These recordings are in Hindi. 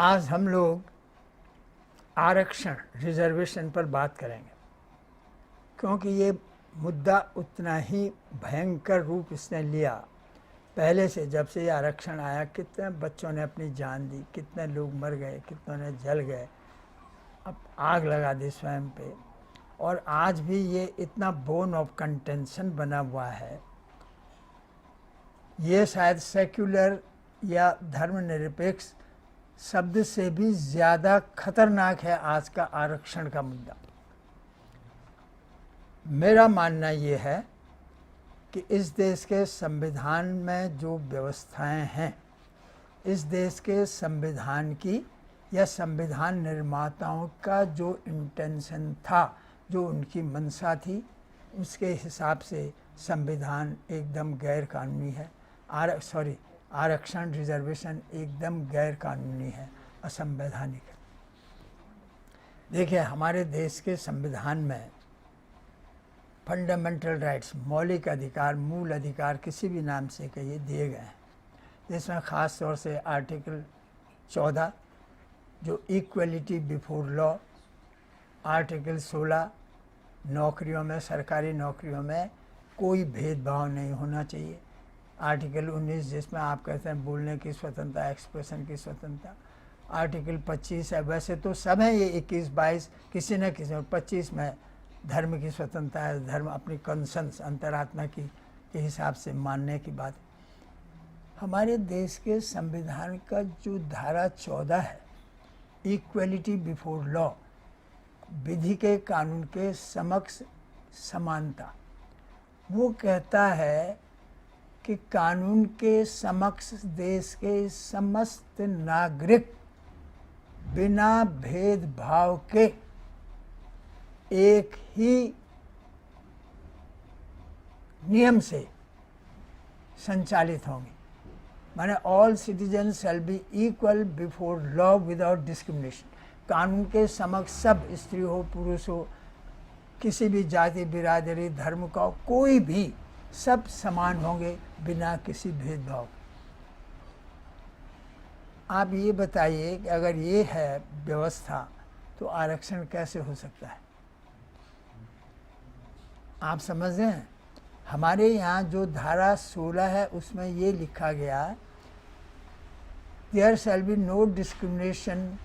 आज हम लोग आरक्षण रिजर्वेशन पर बात करेंगे, क्योंकि ये मुद्दा उतना ही भयंकर रूप इसने लिया पहले से। जब से ये आरक्षण आया, कितने बच्चों ने अपनी जान दी, कितने लोग मर गए, कितनों ने जल गए, अब आग लगा दी स्वयं पे। और आज भी ये इतना बोन ऑफ कंटेंशन बना हुआ है। ये शायद सेक्युलर या धर्मनिरपेक्ष शब्द से भी ज़्यादा खतरनाक है आज का आरक्षण का मुद्दा। मेरा मानना ये है कि इस देश के संविधान में जो व्यवस्थाएं हैं, इस देश के संविधान की या संविधान निर्माताओं का जो इंटेंशन था, जो उनकी मंशा थी, उसके हिसाब से संविधान एकदम गैर कानूनी है। आरक्षण रिजर्वेशन एकदम गैर कानूनी है, असंवैधानिक है। देखिए, हमारे देश के संविधान में फंडामेंटल राइट्स, मौलिक अधिकार, मूल अधिकार, किसी भी नाम से कहिए, दिए गए हैं। जिसमें ख़ास तौर से आर्टिकल 14 जो इक्वलिटी बिफोर लॉ, आर्टिकल 16 नौकरियों में, सरकारी नौकरियों में कोई भेदभाव नहीं होना चाहिए, आर्टिकल 19 जिसमें आप कहते हैं बोलने की स्वतंत्रता, एक्सप्रेशन की स्वतंत्रता, आर्टिकल 25 है, वैसे तो सब हैं ये 21, 22, किसी न किसी में 25 में धर्म की स्वतंत्रता है, धर्म अपनी कंसंस अंतरात्मा की के हिसाब से मानने की बात। हमारे देश के संविधान का जो धारा 14 है, इक्वलिटी बिफोर लॉ, विधि के कानून के समक्ष समानता, वो कहता है कि कानून के समक्ष देश के समस्त नागरिक बिना भेदभाव के एक ही नियम से संचालित होंगे। माने all citizen shall be equal before law without discrimination. कानून के समक्ष सब, स्त्री हो, पुरुष हो, किसी भी जाति, बिरादरी, धर्म का कोई भी, सब समान होंगे बिना किसी भेदभाव। आप ये बताइए कि अगर ये है व्यवस्था तो आरक्षण कैसे हो सकता है? आप समझ रहे हैं? हमारे यहाँ जो धारा 16 है उसमें ये लिखा गया, there shall be no discrimination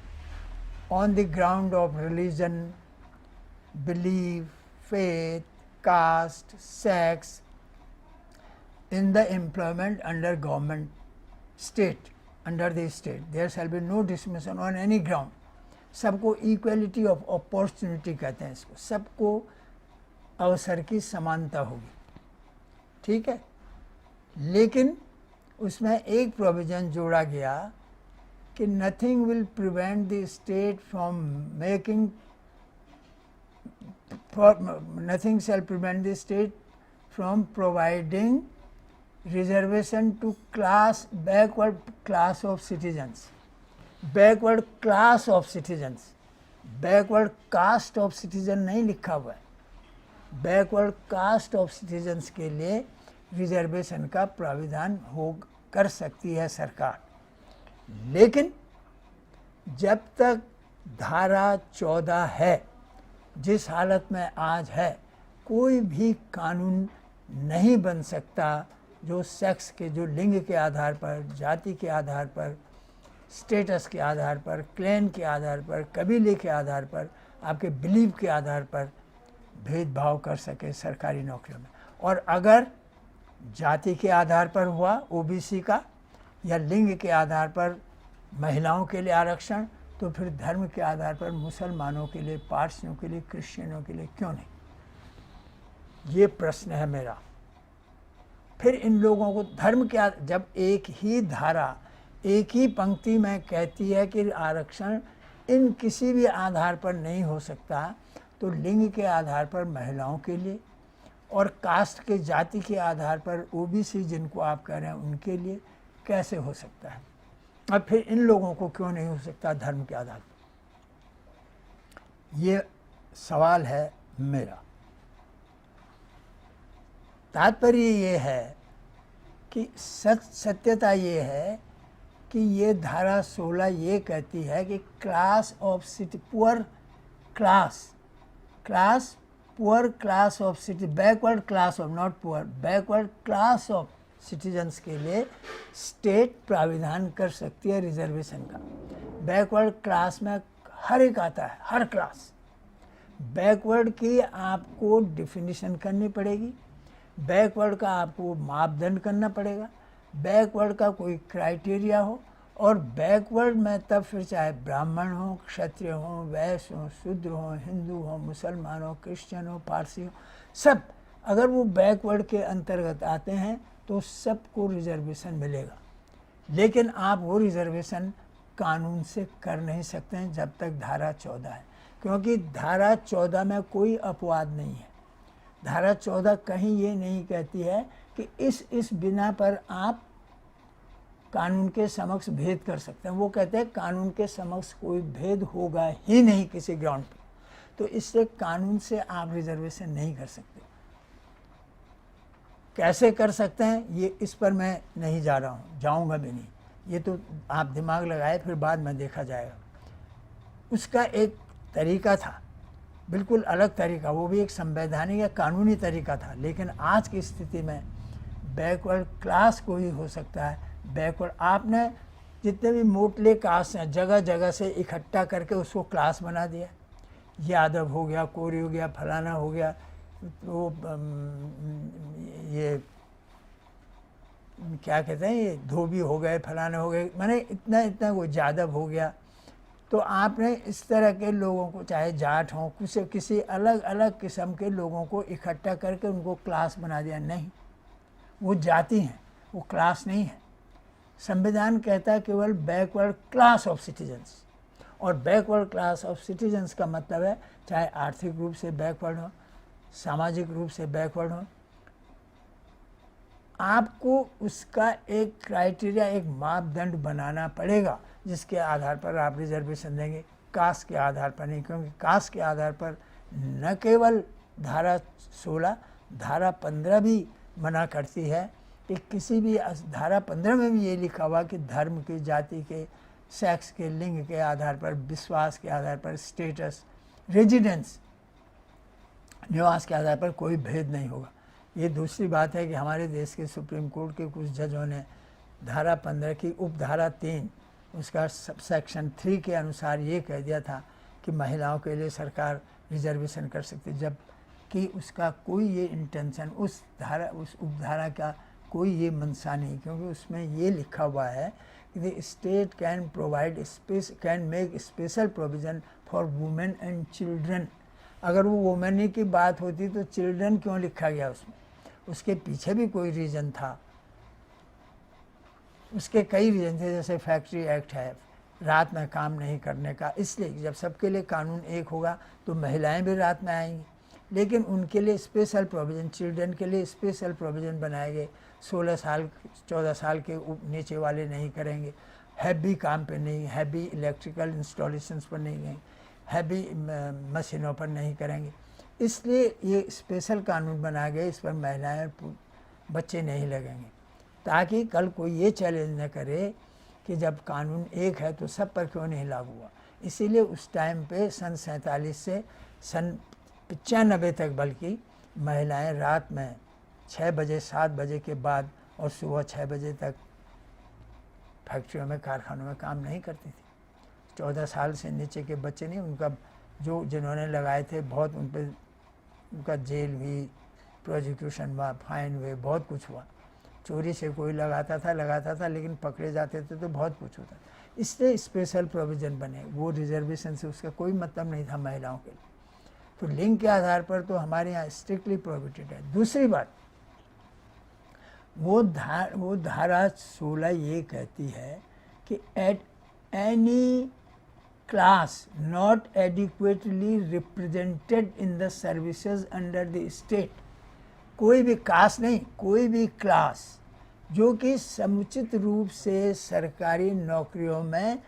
on the ground of religion, belief, faith, caste, sex in the employment under government state, under the state there shall be no discrimination on any ground। सबको इक्वलिटी ऑफ अपॉर्चुनिटी कहते हैं इसको, सबको अवसर की समानता होगी, ठीक है। लेकिन उसमें एक प्रोविजन जोड़ा गया कि nothing will prevent the state from making, nothing shall prevent the state from providing reservation to class, backward class of citizens, backward class of citizens, backward caste of citizen नहीं लिखा हुआ है, बैकवर्ड कास्ट ऑफ सिटीजन्स के लिए रिजर्वेशन का प्राविधान हो कर सकती है सरकार। लेकिन जब तक धारा 14 है, जिस हालत में आज है, कोई भी कानून नहीं बन सकता जो सेक्स के, जो लिंग के आधार पर, जाति के आधार पर, स्टेटस के आधार पर, क्लैन के आधार पर, कबीले के आधार पर, आपके बिलीव के आधार पर भेदभाव कर सके सरकारी नौकरियों में। और अगर जाति के आधार पर हुआ ओबीसी का, या लिंग के आधार पर महिलाओं के लिए आरक्षण, तो फिर धर्म के आधार पर मुसलमानों के लिए, पारसियों के लिए, क्रिश्चियनों के लिए क्यों नहीं? ये प्रश्न है मेरा। फिर इन लोगों को धर्म के, जब एक ही धारा एक ही पंक्ति में कहती है कि आरक्षण इन किसी भी आधार पर नहीं हो सकता, तो लिंग के आधार पर महिलाओं के लिए और कास्ट के, जाति के आधार पर ओबीसी जिनको आप कह रहे हैं उनके लिए कैसे हो सकता है? और फिर इन लोगों को क्यों नहीं हो सकता धर्म के आधार पर? ये सवाल है मेरा। तात्पर्य ये है कि सत्यता ये है कि ये धारा 16 ये कहती है कि class of city poor class of city backward class of not poor backward class of citizens के लिए स्टेट प्राविधान कर सकती है रिजर्वेशन का। बैकवर्ड क्लास में हर एक आता है, हर क्लास। बैकवर्ड की आपको डिफिनीशन करनी पड़ेगी, बैकवर्ड का आपको मापदंड करना पड़ेगा, बैकवर्ड का कोई क्राइटेरिया हो, और बैकवर्ड में तब फिर चाहे ब्राह्मण हो, क्षत्रिय हो, वैश्य हो, शूद्र हो, हिंदू हो, मुसलमान हो, क्रिश्चियन हो, पारसी हो, सब अगर वो बैकवर्ड के अंतर्गत आते हैं तो सबको रिजर्वेशन मिलेगा। लेकिन आप वो रिजर्वेशन कानून से कर नहीं सकते हैं जब तक धारा 14 है, क्योंकि धारा 14 में कोई अपवाद नहीं है। धारा 14 कहीं ये नहीं कहती है कि इस बिना पर आप कानून के समक्ष भेद कर सकते हैं। वो कहते हैं कानून के समक्ष कोई भेद होगा ही नहीं किसी ग्राउंड पे, तो इससे कानून से आप रिजर्वेशन नहीं कर सकते। कैसे कर सकते हैं ये इस पर मैं नहीं जा रहा हूँ, जाऊँगा भी नहीं, ये तो आप दिमाग लगाए फिर बाद में देखा जाएगा। उसका एक तरीका था, बिल्कुल अलग तरीका, वो भी एक संवैधानिक या कानूनी तरीका था। लेकिन आज की स्थिति में बैकवर्ड क्लास को ही हो सकता है। बैकवर्ड आपने जितने भी मोटले कास्ट हैं जगह जगह से इकट्ठा करके उसको क्लास बना दिया। यादव हो गया, कोरी हो गया, फलाना हो गया, वो ये क्या कहते हैं, ये धोबी हो गए, फलाने हो गए, माने इतना इतना वो यादव हो गया। तो आपने इस तरह के लोगों को, चाहे जाट हों, किसी अलग अलग किस्म के लोगों को इकट्ठा करके उनको क्लास बना दिया। नहीं, वो जाति हैं, वो क्लास नहीं है। संविधान कहता है केवल बैकवर्ड क्लास ऑफ सिटीजन्स, और बैकवर्ड क्लास ऑफ सिटीजन्स का मतलब है चाहे आर्थिक रूप से बैकवर्ड हो, सामाजिक रूप से बैकवर्ड हो, आपको उसका एक क्राइटेरिया, एक मापदंड बनाना पड़ेगा जिसके आधार पर आप रिजर्वेशन देंगे। कास्ट के आधार पर नहीं, क्योंकि कास्ट के आधार पर न केवल धारा 16, धारा 15 भी मना करती है कि किसी भी, धारा 15 में भी ये लिखा हुआ कि धर्म के, जाति के, सेक्स के, लिंग के आधार पर, विश्वास के आधार पर, स्टेटस, रेजिडेंस, निवास के आधार पर कोई भेद नहीं होगा। ये दूसरी बात है कि हमारे देश के सुप्रीम कोर्ट के कुछ जजों ने धारा 15 की उपधारा 3 उसका सेक्शन 3 के अनुसार ये कह दिया था कि महिलाओं के लिए सरकार रिजर्वेशन कर सकती, जबकि उसका कोई ये इंटेंशन, उस उपधारा का कोई ये मंशा नहीं, क्योंकि उसमें ये लिखा हुआ है कि the state can make special provision for women and children. अगर वो वुमेन की बात होती तो चिल्ड्रन क्यों लिखा गया उसमें? उसके पीछे भी कोई रीज़न था, उसके कई रीज़न थे। जैसे फैक्ट्री एक्ट है, रात में काम नहीं करने का, इसलिए जब सबके लिए कानून एक होगा तो महिलाएं भी रात में आएंगी, लेकिन उनके लिए स्पेशल प्रोविज़न, चिल्ड्रन के लिए स्पेशल प्रोविज़न बनाए गए। 16 साल 14 साल के नीचे वाले नहीं करेंगे, हैवी काम पे नहीं, हैवी इलेक्ट्रिकल इंस्टॉलेशंस पर नहीं गए, हैवी मशीनों पर नहीं करेंगे। इसलिए ये स्पेशल कानून बनाए गए, इस पर महिलाएं बच्चे नहीं लगेंगे, ताकि कल कोई ये चैलेंज न करे कि जब कानून एक है तो सब पर क्यों नहीं लागू हुआ। इसीलिए उस टाइम पे सन 47 से सन 95 तक बल्कि महिलाएं रात में 6 बजे 7 बजे के बाद और सुबह 6 बजे तक फैक्ट्रियों में, कारखानों में काम नहीं करती थी। 14 साल से नीचे के बच्चे नहीं, उनका जिन्होंने लगाए थे बहुत उन पर उनका जेल हुई, प्रोसिक्यूशन हुआ, फाइन हुए, बहुत कुछ हुआ। चोरी से कोई लगाता था, लेकिन पकड़े जाते थे तो बहुत कुछ होता। इसलिए स्पेशल प्रोविज़न बने, वो रिजर्वेशन से उसका कोई मतलब नहीं था महिलाओं के लिए। तो लिंग के आधार पर तो हमारे यहाँ स्ट्रिक्टली प्रोहिबिटेड है। दूसरी बात, वो धारा 16 ये कहती है कि at any class not adequately represented in the services under the state, कोई भी कास्ट नहीं, कोई भी क्लास जो कि समुचित रूप से सरकारी नौकरियों में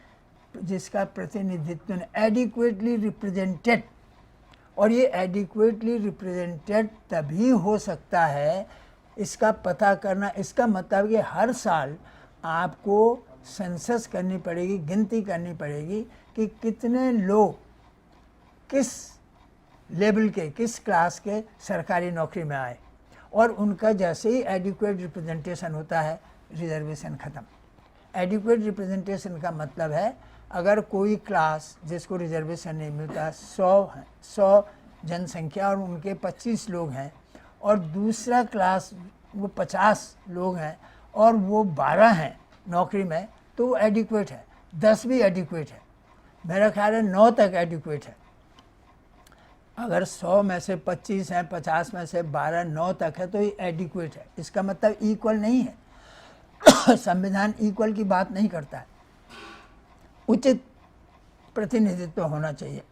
जिसका प्रतिनिधित्व एडिक्वेटली रिप्रेजेंटेड, और ये एडिक्वेटली रिप्रेजेंटेड तभी हो सकता है, इसका पता करना, इसका मतलब कि हर साल आपको सेंसस करनी पड़ेगी, गिनती करनी पड़ेगी कि कितने लोग किस लेवल के, किस क्लास के सरकारी नौकरी में आए, और उनका जैसे ही एडिक्वेट रिप्रेजेंटेशन होता है रिजर्वेशन ख़त्म। एडिक्वेट रिप्रेजेंटेशन का मतलब है अगर कोई क्लास जिसको रिजर्वेशन नहीं मिलता 100 जनसंख्या और उनके 25 लोग हैं, और दूसरा क्लास वो 50 लोग हैं और वो 12 हैं नौकरी में, तो वो एडिक्वेट है। 10 भी एडिक्वेट है, मेरा ख्याल है 9 तक एडिक्वेट है। अगर 100 में से 25 हैं, 50 में से 12, 9 तक है तो ये एडिक्वेट है। इसका मतलब इक्वल नहीं है। संविधान इक्वल की बात नहीं करता है, उचित प्रतिनिधित्व होना चाहिए।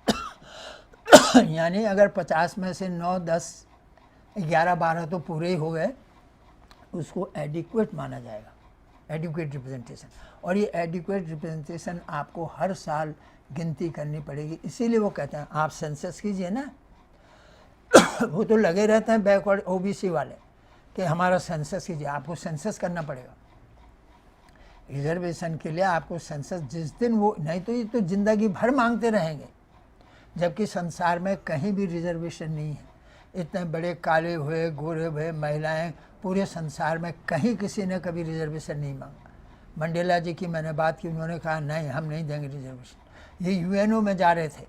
यानी अगर 50 में से 9, 10, 11, 12 तो पूरे ही हो गए, उसको एडिक्वेट माना जाएगा, एडिक्वेट रिप्रेजेंटेशन। और ये एडिक्वेट रिप्रेजेंटेशन आपको हर साल गिनती करनी पड़ेगी। इसीलिए वो कहते हैं आप सेंसस कीजिए ना। वो तो लगे रहते हैं बैकवर्ड ओबीसी वाले कि हमारा सेंसस कीजिए, आपको सेंसस करना पड़ेगा रिजर्वेशन के लिए। आपको सेंसस जिस दिन वो, नहीं तो ये तो ज़िंदगी भर मांगते रहेंगे, जबकि संसार में कहीं भी रिजर्वेशन नहीं है। इतने बड़े काले हुए, गोरे हुए, महिलाएं, पूरे संसार में कहीं किसी ने कभी रिजर्वेशन नहीं मांगा। मंडेला जी की मैंने बात की, उन्होंने कहा नहीं हम नहीं देंगे रिजर्वेशन। ये यूएनओ में जा रहे थे,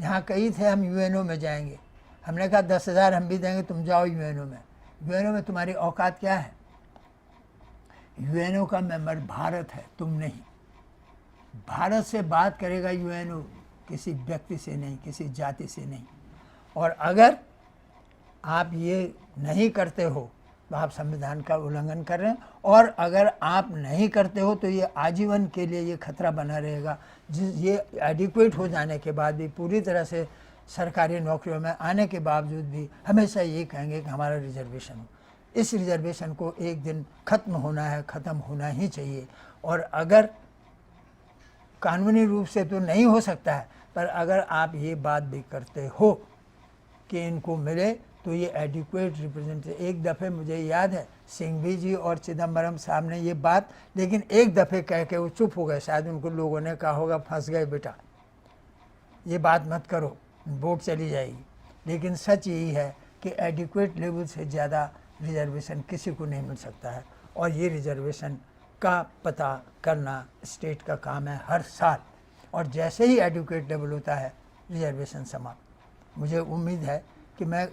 यहाँ कई थे हम यूएनओ में जाएंगे, हमने कहा 10,000 हम भी देंगे, तुम जाओ यूएनओ में। यूएनओ में तुम्हारी औकात क्या है? यूएनओ का मेंबर भारत है, तुम नहीं। भारत से बात करेगा यूएनओ, किसी व्यक्ति से नहीं, किसी जाति से नहीं। और अगर आप ये नहीं करते हो तो आप संविधान का उल्लंघन कर रहे हैं, और अगर आप नहीं करते हो तो ये आजीवन के लिए ये खतरा बना रहेगा। ये एडिक्वेट हो जाने के बाद भी, पूरी तरह से सरकारी नौकरियों में आने के बावजूद भी हमेशा ये कहेंगे कि हमारा रिजर्वेशन हो। इस रिजर्वेशन को एक दिन ख़त्म होना है, ख़त्म होना ही चाहिए। और अगर कानूनी रूप से तो नहीं हो सकता है, पर अगर आप ये बात भी करते हो कि इनको मिले, तो ये एडिक्वेट रिप्रेजेंटेशन। एक दफ़े मुझे याद है सिंघवी जी और चिदम्बरम साहब ने ये बात, लेकिन एक दफ़े कह के वो चुप हो गए। शायद उनको लोगों ने कहा होगा फंस गए बेटा, ये बात मत करो, वोट चली जाएगी। लेकिन सच यही है कि एडिक्वेट लेवल से ज़्यादा रिजर्वेशन किसी को नहीं मिल सकता है, और ये रिजर्वेशन का पता करना स्टेट का काम है हर साल। और जैसे ही एडिक्वेट लेवल होता है रिजर्वेशन समाप्त। मुझे उम्मीद है कि मैं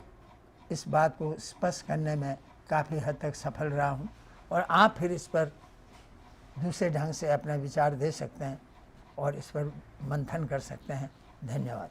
इस बात को स्पष्ट करने में काफ़ी हद तक सफल रहा हूँ, और आप फिर इस पर दूसरे ढंग से अपना विचार दे सकते हैं और इस पर मंथन कर सकते हैं। धन्यवाद।